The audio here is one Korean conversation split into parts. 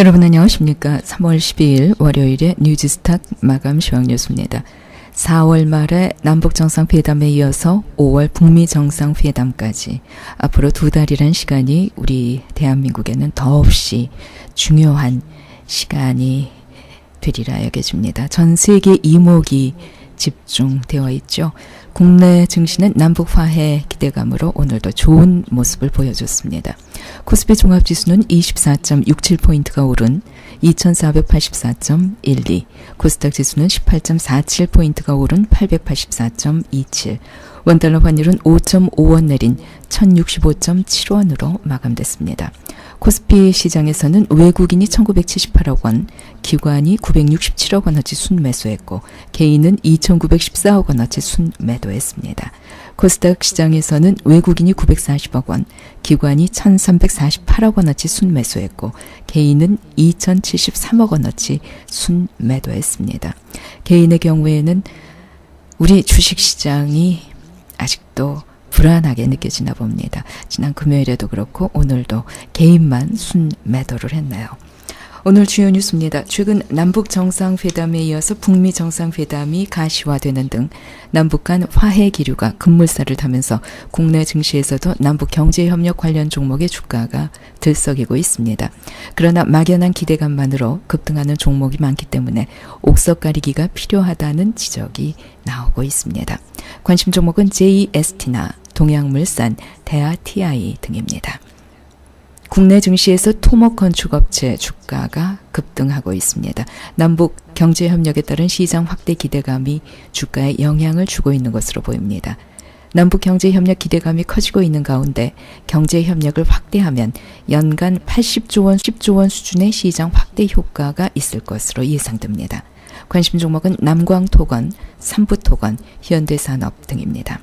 여러분 안녕하십니까. 3월 12일 월요일에 뉴지스탁 마감 시황 뉴스입니다. 4월 말에 남북정상회담에 이어서 5월 북미정상회담까지 앞으로 2달이란 시간이 우리 대한민국에는 더없이 중요한 시간이 되리라 여겨집니다. 전 세계 이목이 집중되어 있죠. 국내 증시는 남북 화해 기대감으로 오늘도 좋은 모습을 보여줬습니다. 코스피 종합지수는 24.67포인트가 오른 2484.12, 코스닥 지수는 18.47포인트가 오른 884.27, 원달러 환율은 5.5원 내린 1065.7원으로 마감됐습니다. 코스피 시장에서는 외국인이 1978억 원, 기관이 967억 원어치 순매수했고 개인은 2914억 원어치 순매도했습니다. 코스닥 시장에서는 외국인이 940억 원, 기관이 1348억 원어치 순매수했고 개인은 2073억 원어치 순매도했습니다. 개인의 경우에는 우리 주식시장이 아직도 불안하게 느껴지나 봅니다. 지난 금요일에도 그렇고 오늘도 개인만 순매도를 했네요. 오늘 주요 뉴스입니다. 최근 남북 정상회담에 이어서 북미 정상회담이 가시화되는 등 남북 간 화해 기류가 급물살을 타면서 국내 증시에서도 남북 경제협력 관련 종목의 주가가 들썩이고 있습니다. 그러나 막연한 기대감만으로 급등하는 종목이 많기 때문에 옥석 가리기가 필요하다는 지적이 나오고 있습니다. 관심 종목은 JST나 동양물산, 대하TI 등입니다. 국내 증시에서 토목건축업체 주가가 급등하고 있습니다. 남북 경제협력에 따른 시장 확대 기대감이 주가에 영향을 주고 있는 것으로 보입니다. 남북 경제협력 기대감이 커지고 있는 가운데 경제협력을 확대하면 연간 80조 원, 10조 원 수준의 시장 확대 효과가 있을 것으로 예상됩니다. 관심 종목은 남광토건, 삼부토건, 현대산업 등입니다.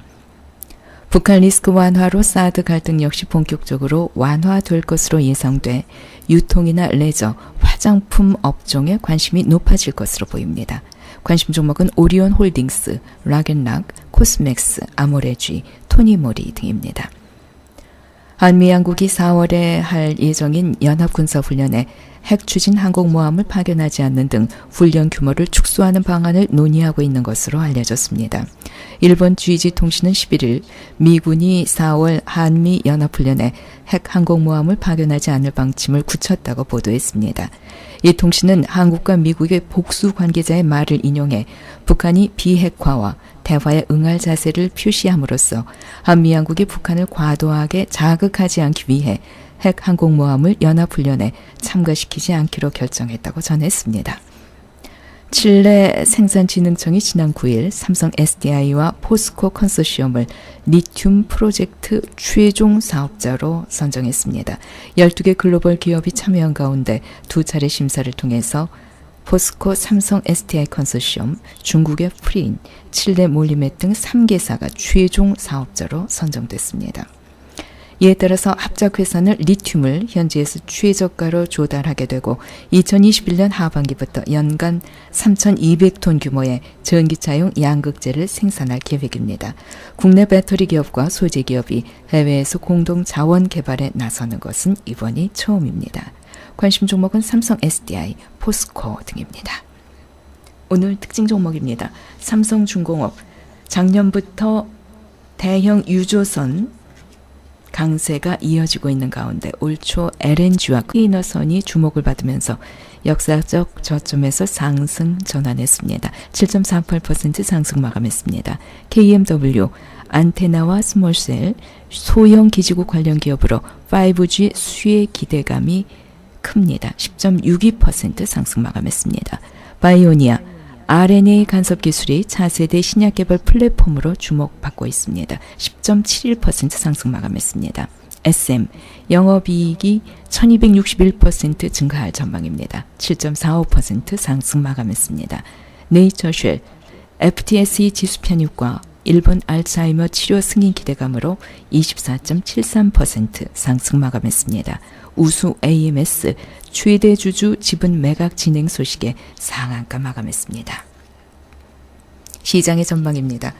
북한 리스크 완화로 사드 갈등 역시 본격적으로 완화될 것으로 예상돼 유통이나 레저, 화장품 업종에 관심이 높아질 것으로 보입니다. 관심 종목은 오리온 홀딩스, 락앤락, 코스맥스, 아모레쥐, 토니모리 등입니다. 한미 양국이 4월에 할 예정인 연합군사훈련에 핵 추진 항공모함을 파견하지 않는 등 훈련 규모를 축소하는 방안을 논의하고 있는 것으로 알려졌습니다. 일본 GG통신은 11일 미군이 4월 한미 연합훈련에 핵 항공모함을 파견하지 않을 방침을 굳혔다고 보도했습니다. 이 통신은 한국과 미국의 복수 관계자의 말을 인용해 북한이 비핵화와 대화에 응할 자세를 표시함으로써 한미 양국이 북한을 과도하게 자극하지 않기 위해 핵 항공모함을 연합훈련에 참가시키지 않기로 결정했다고 전했습니다. 칠레 생산진흥청이 지난 9일 삼성 SDI와 포스코 컨소시엄을 리튬 프로젝트 최종 사업자로 선정했습니다. 12개 글로벌 기업이 참여한 가운데 2차례 심사를 통해서 포스코, 삼성 SDI 컨소시엄, 중국의 프린, 칠레 몰리메 등 3개사가 최종 사업자로 선정됐습니다. 이에 따라서 합작회사는 리튬을 현지에서 최저가로 조달하게 되고 2021년 하반기부터 연간 3,200톤 규모의 전기차용 양극재를 생산할 계획입니다. 국내 배터리 기업과 소재 기업이 해외에서 공동 자원 개발에 나서는 것은 이번이 처음입니다. 관심 종목은 삼성 SDI, 포스코 등입니다. 오늘 특징 종목입니다. 삼성중공업, 작년부터 대형 유조선 강세가 이어지고 있는 가운데 올 초 LNG와 클리너선이 주목을 받으면서 역사적 저점에서 상승 전환했습니다. 7.38% 상승 마감했습니다. KMW, 안테나와 스몰셀, 소형 기지국 관련 기업으로 5G 수혜 기대감이 큽니다. 10.62% 상승 마감했습니다. 바이오니아, RNA 간섭 기술이 차세대 신약 개발 플랫폼으로 주목받고 있습니다. 10.71% 상승 마감했습니다. SM, 영업이익이 1261% 증가할 전망입니다. 7.45% 상승 마감했습니다. 네이처쉘, FTSE 지수 편입과 일본 알츠하이머 치료 승인 기대감으로 24.73% 상승 마감했습니다. 우수 AMS 최대 주주 지분 매각 진행 소식에 상한가 마감했습니다. 시장의 전망입니다.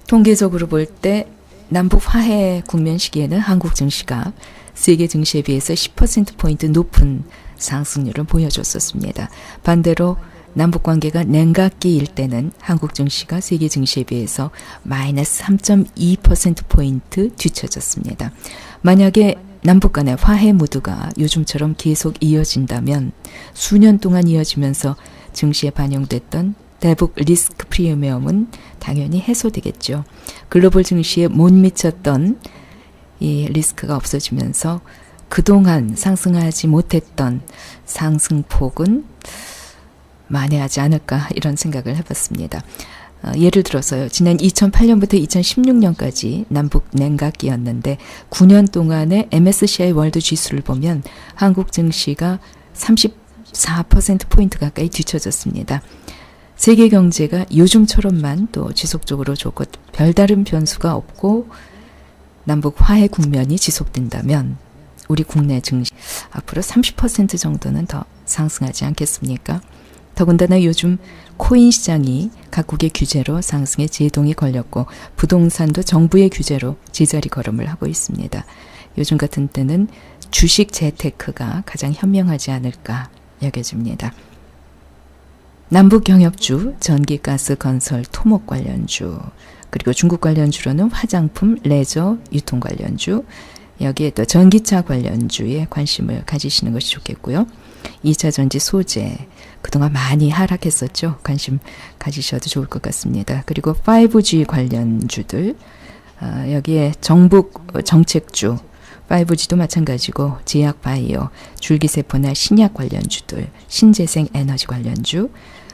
통계적으로 볼 때 남북 화해 국면 시기에는 한국 증시가 세계 증시에 비해서 10%포인트 높은 상승률을 보여줬었습니다. 반대로 남북 관계가 냉각기일 때는 한국 증시가 세계 증시에 비해서 마이너스 3.2%포인트 뒤처졌습니다. 만약에 남북 간의 화해 무드가 요즘처럼 계속 이어진다면 수년 동안 이어지면서 증시에 반영됐던 대북 리스크 프리미엄은 당연히 해소되겠죠. 글로벌 증시에 못 미쳤던 이 리스크가 없어지면서 그동안 상승하지 못했던 상승폭은 만회하지 않을까 이런 생각을 해봤습니다. 예를 들어서요. 지난 2008년부터 2016년까지 남북 냉각기였는데 9년 동안의 MSCI 월드 지수를 보면 한국 증시가 34%포인트 가까이 뒤처졌습니다. 세계 경제가 요즘처럼만 또 지속적으로 좋고 별다른 변수가 없고 남북 화해 국면이 지속된다면 우리 국내 증시 앞으로 30% 정도는 더 상승하지 않겠습니까? 더군다나 요즘 코인 시장이 각국의 규제로 상승에 제동이 걸렸고 부동산도 정부의 규제로 제자리 걸음을 하고 있습니다. 요즘 같은 때는 주식 재테크가 가장 현명하지 않을까 여겨집니다. 남북 경협주, 전기, 가스, 건설, 토목 관련주, 그리고 중국 관련주로는 화장품, 레저, 유통 관련주, 여기에 또 전기차 관련주에 관심을 가지시는 것이 좋겠고요. 2차 전지 소재, 그동안 많이 하락했었죠. 관심 가지셔도 좋을 것 같습니다. 그리고 5G 관련주들, 여기에 정북 정책주, 5G도 마찬가지고 제약 바이오, 줄기세포나 신약 관련주들, 신재생 에너지 관련주,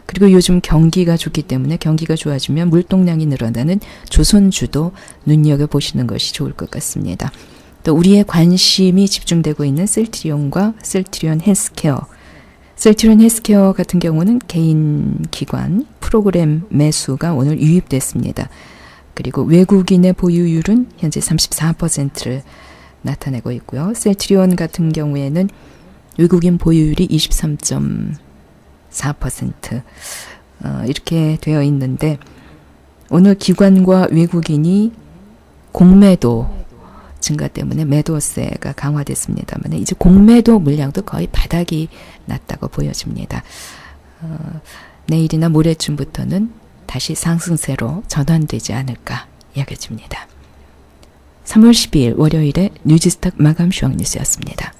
그리고 요즘 경기가 좋기 때문에 경기가 좋아지면 물동량이 늘어나는 조선주도 눈여겨보시는 것이 좋을 것 같습니다. 또 우리의 관심이 집중되고 있는 셀트리온과 셀트리온 헬스케어. 셀트리온 헬스케어 같은 경우는 개인 기관 프로그램 매수가 오늘 유입됐습니다. 그리고 외국인의 보유율은 현재 34%를 나타내고 있고요. 셀트리온 같은 경우에는 외국인 보유율이 23.4% 이렇게 되어 있는데 오늘 기관과 외국인이 공매도 증가 때문에 매도세가 강화됐습니다만 이제 공매도 물량도 거의 바닥이 났다고 보여집니다. 내일이나 모레쯤부터는 다시 상승세로 전환되지 않을까 여겨집니다. 3월 12일 월요일에 뉴지스탁 마감 시황 뉴스였습니다.